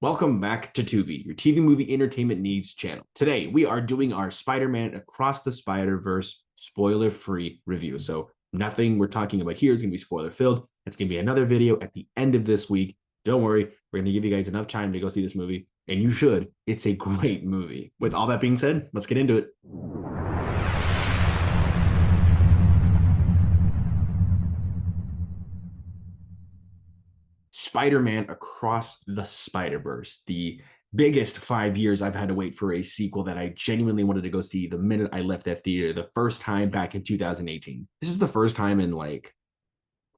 Welcome back to Tu-Vie, your TV movie entertainment needs channel. Today, we are doing our Spider-Man Across the Spider-Verse spoiler-free review. So nothing we're talking about here is going to be spoiler-filled. It's going to be another video at the end of this week. Don't worry, we're going to give you guys enough time to go see this movie, and you should. It's a great movie. With all that being said, let's get into it. Spider-Man Across the Spider-Verse, the biggest 5 years I've had to wait for a sequel that I genuinely wanted to go see the minute I left that theater, the first time back in 2018. This is the first time in like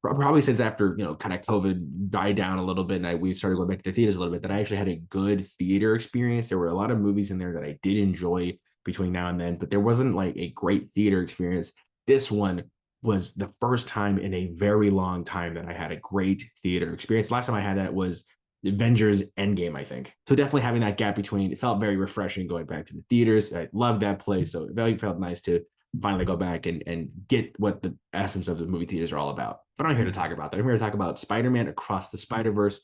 probably since after kind of COVID died down a little bit and we started going back to the theaters a little bit that I actually had a good theater experience. There were a lot of movies in there that I did enjoy between now and then, but there wasn't like a great theater experience. This one was the first time in a very long time that I had a great theater experience. Last time I had that was Avengers Endgame, I think. So definitely having that gap between, it felt very refreshing going back to the theaters. I loved that place. So it felt nice to finally go back and get what the essence of the movie theaters are all about. But I'm here to talk about that. I'm here to talk about Spider-Man Across the Spider-Verse,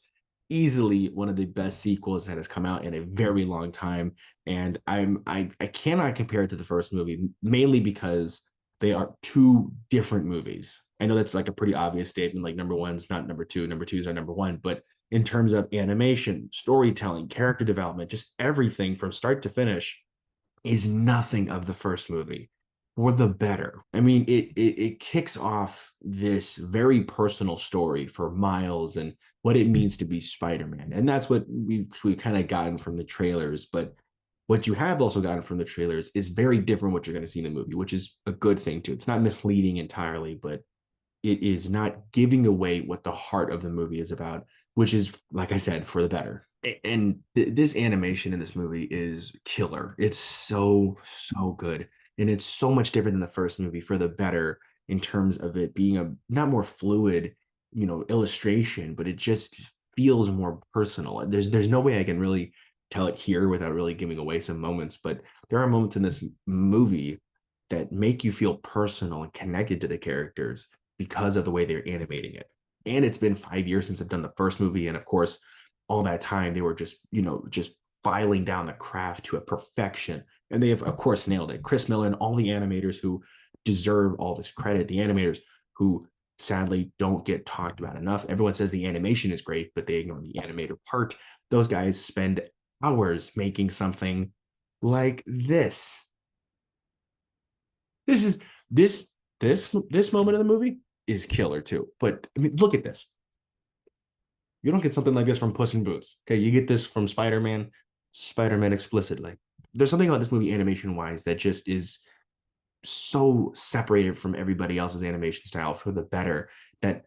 easily one of the best sequels that has come out in a very long time. And I cannot compare it to the first movie, mainly because they are two different movies. I know that's like a pretty obvious statement, like number one's not number two, number twos are number one, but in terms of animation, storytelling, character development, just everything from start to finish is nothing of the first movie for the better. I mean, it kicks off this very personal story for Miles and what it means to be Spider-Man. And that's what we kind of gotten from the trailers, but what you have also gotten from the trailers is very different what you're going to see in the movie, which is a good thing too. It's not misleading entirely, but it is not giving away what the heart of the movie is about, which is, like I said, for the better. And this animation in this movie is killer. It's so good. And it's so much different than the first movie for the better in terms of it being a not more fluid, illustration, but it just feels more personal. There's no way I can really tell it here without really giving away some moments, but there are moments in this movie that make you feel personal and connected to the characters because of the way they're animating it. And it's been 5 years since I've done the first movie. And of course, all that time they were just filing down the craft to a perfection. And they have, of course, nailed it. Chris Miller and all the animators who deserve all this credit, the animators who sadly don't get talked about enough. Everyone says the animation is great, but they ignore the animator part. Those guys spend hours making something like this. This is this moment of the movie is killer too. But I mean, look at this. You don't get something like this from Puss in Boots. Okay, you get this from Spider-Man, Spider-Man explicitly. There's something about this movie animation wise that just is so separated from everybody else's animation style for the better that,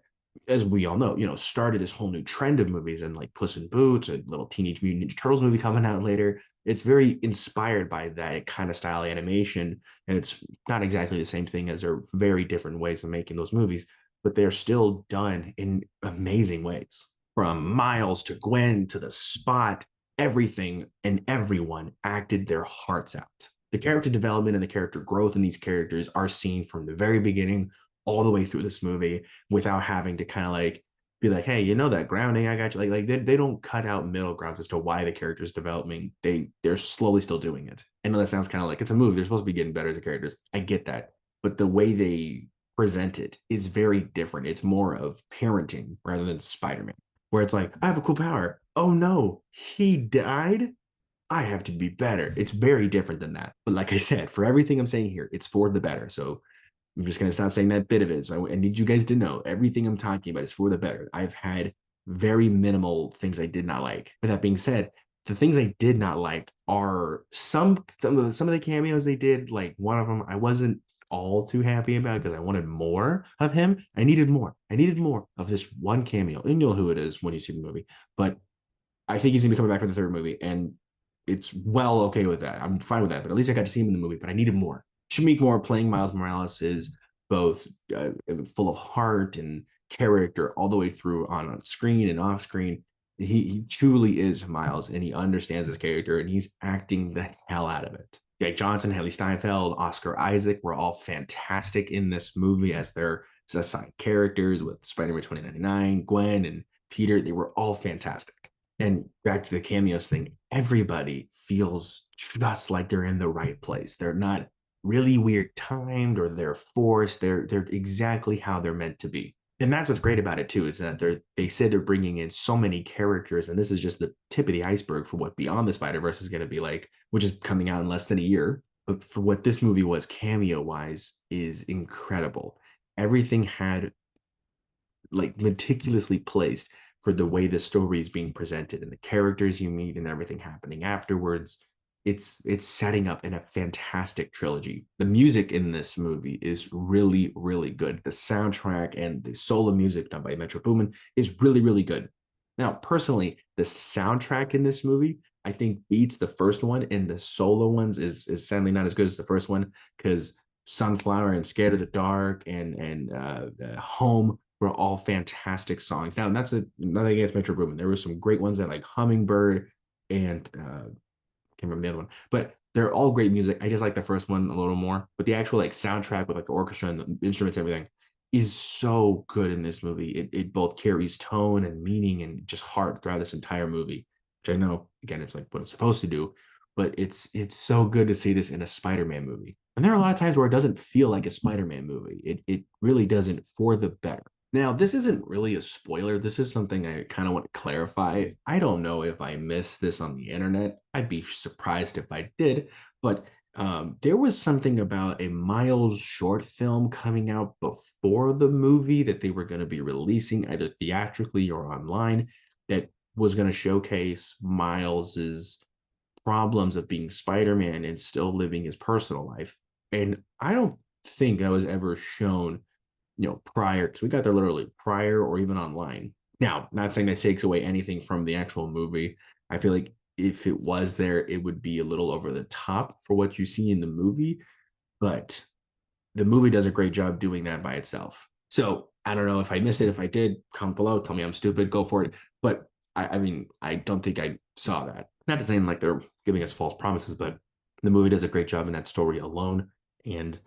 as we all know, started this whole new trend of movies and like Puss in Boots, a little Teenage Mutant Ninja Turtles movie coming out later. It's very inspired by that kind of style animation, and it's not exactly the same thing as they're very different ways of making those movies, but they're still done in amazing ways. From Miles to Gwen to the Spot, everything and everyone acted their hearts out. The character development and the character growth in these characters are seen from the very beginning all the way through this movie without having to kind of like be like, hey, that grounding I got you. Like they don't cut out middle grounds as to why the character's developing. They're slowly still doing it. I know that sounds kind of like it's a movie. They're supposed to be getting better as the characters. I get that. But the way they present it is very different. It's more of parenting rather than Spider-Man, where it's like, I have a cool power. Oh no, he died. I have to be better. It's very different than that. But like I said, for everything I'm saying here, it's for the better. So I'm just going to stop saying that bit of it. So I need you guys to know everything I'm talking about is for the better. I've had very minimal things I did not like. With that being said, the things I did not like are some of the cameos they did. Like one of them, I wasn't all too happy about because I wanted more of him. I needed more. I needed more of this one cameo. And you'll know who it is when you see the movie. But I think he's going to be coming back for the third movie. And it's well okay with that. I'm fine with that. But at least I got to see him in the movie. But I needed more. Shamik Moore playing Miles Morales is both full of heart and character all the way through on screen and off screen. He truly is Miles, and he understands his character, and he's acting the hell out of it. Jake Johnson, Haley Steinfeld, Oscar Isaac were all fantastic in this movie as their side characters with Spider-Man 2099, Gwen, and Peter. They were all fantastic. And back to the cameos thing, everybody feels just like they're in the right place. They're not really weird timed or they're forced. They're exactly how they're meant to be. And that's what's great about it too, is that they said they're bringing in so many characters, and this is just the tip of the iceberg for what Beyond the Spider-Verse is going to be like, which is coming out in less than a year. But for what this movie was cameo wise is incredible. Everything had like meticulously placed for the way the story is being presented and the characters you meet and everything happening afterwards. It's setting up in a fantastic trilogy. The music in this movie is really, really good. The soundtrack and the solo music done by Metro Boomin is really, really good. Now, personally, the soundtrack in this movie, I think beats the first one, and the solo ones is sadly not as good as the first one because Sunflower and Scared of the Dark and Home were all fantastic songs. Now, that's nothing against Metro Boomin. There were some great ones that like Hummingbird and can't remember the other one, but they're all great music. I just like the first one a little more, but the actual like soundtrack with like the orchestra and the instruments, and everything is so good in this movie. It both carries tone and meaning and just heart throughout this entire movie, which I know again it's like what it's supposed to do, but it's so good to see this in a Spider-Man movie. And there are a lot of times where it doesn't feel like a Spider-Man movie. It really doesn't, for the better. Now, this isn't really a spoiler. This is something I kind of want to clarify. I don't know if I missed this on the internet. I'd be surprised if I did, but there was something about a Miles short film coming out before the movie that they were going to be releasing either theatrically or online that was going to showcase Miles's problems of being Spider-Man and still living his personal life. And I don't think I was ever shown prior, because we got there literally prior or even online. Now, not saying that takes away anything from the actual movie. I feel like if it was there, it would be a little over the top for what you see in the movie, but the movie does a great job doing that by itself. So I don't know if I missed it. If I did, comment below, tell me I'm stupid, go for it. But I mean, I don't think I saw that. Not to say like they're giving us false promises, but the movie does a great job in that story alone. And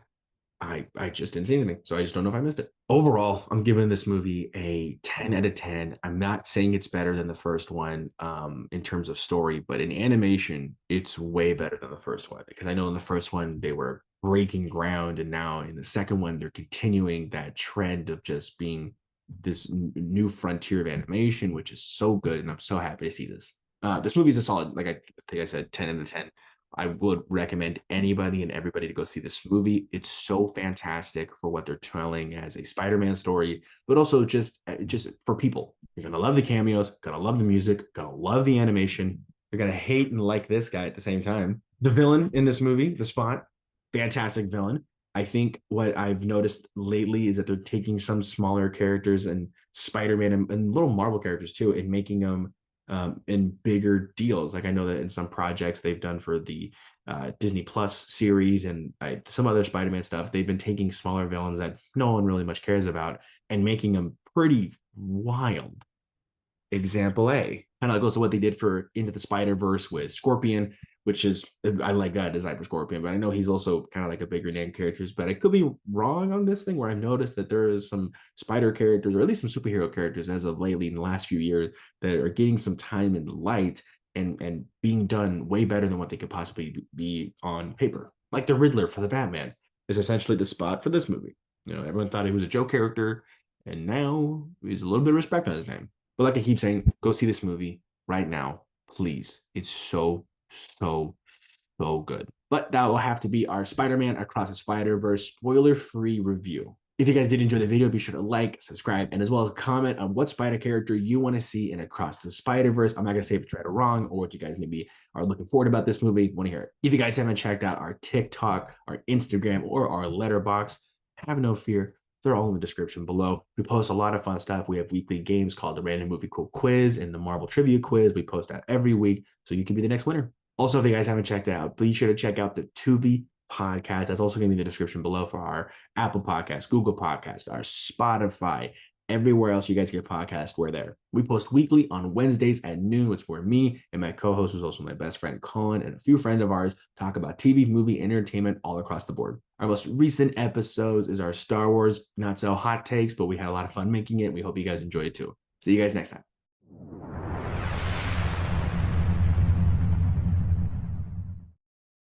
I just didn't see anything. So I just don't know if I missed it. Overall, I'm giving this movie a 10 out of 10. I'm not saying it's better than the first one in terms of story, but in animation, it's way better than the first one. Because I know in the first one, they were breaking ground. And now in the second one, they're continuing that trend of just being this new frontier of animation, which is so good. And I'm so happy to see this. This movie is a solid, like I think I said, 10 out of 10. I would recommend anybody and everybody to go see this movie. It's so fantastic for what they're telling as a Spider-Man story, but also just for people. You're gonna love the cameos, gonna love the music, gonna love the animation. You're gonna hate and like this guy at the same time. The villain in this movie, the Spot, fantastic villain. I think what I've noticed lately is that they're taking some smaller characters and Spider-Man and little Marvel characters too, and making them in bigger deals. Like I know that in some projects they've done for the Disney Plus series and some other Spider-Man stuff, they've been taking smaller villains that no one really much cares about and making them pretty wild. Example A, kind of like also what they did for Into the Spider-Verse with Scorpion, which is, I like that design for Scorpion, but I know he's also kind of like a bigger name characters, but I could be wrong on this thing where I've noticed that there is some spider characters or at least some superhero characters as of lately in the last few years that are getting some time in the light and being done way better than what they could possibly be on paper. Like the Riddler for the Batman is essentially the Spot for this movie. Everyone thought he was a joke character, and now he's a little bit of respect on his name. But like I keep saying, go see this movie right now, please. It's so, so, so good. But that will have to be our Spider-Man Across the Spider-Verse spoiler-free review. If you guys did enjoy the video, be sure to like, subscribe, and as well as comment on what spider character you want to see in Across the Spider-Verse. I'm not going to say if it's right or wrong or what you guys maybe are looking forward about this movie. Want to hear it. If you guys haven't checked out our TikTok, our Instagram, or our Letterboxd, have no fear. They're all in the description below. We post a lot of fun stuff. We have weekly games called the Random Movie Quote Quiz and the Marvel Trivia Quiz. We post out every week, so you can be the next winner. Also, if you guys haven't checked it out, be sure to check out the Tu-Vie podcast. That's also going to be in the description below for our Apple Podcast, Google Podcast, our Spotify, everywhere else you guys get podcasts, we're there. We post weekly on Wednesdays at noon. It's where me and my co-host, who's also my best friend, Colin, and a few friends of ours talk about TV, movie, entertainment all across the board. Our most recent episodes is our Star Wars, not so hot takes, but we had a lot of fun making it. We hope you guys enjoy it too. See you guys next time.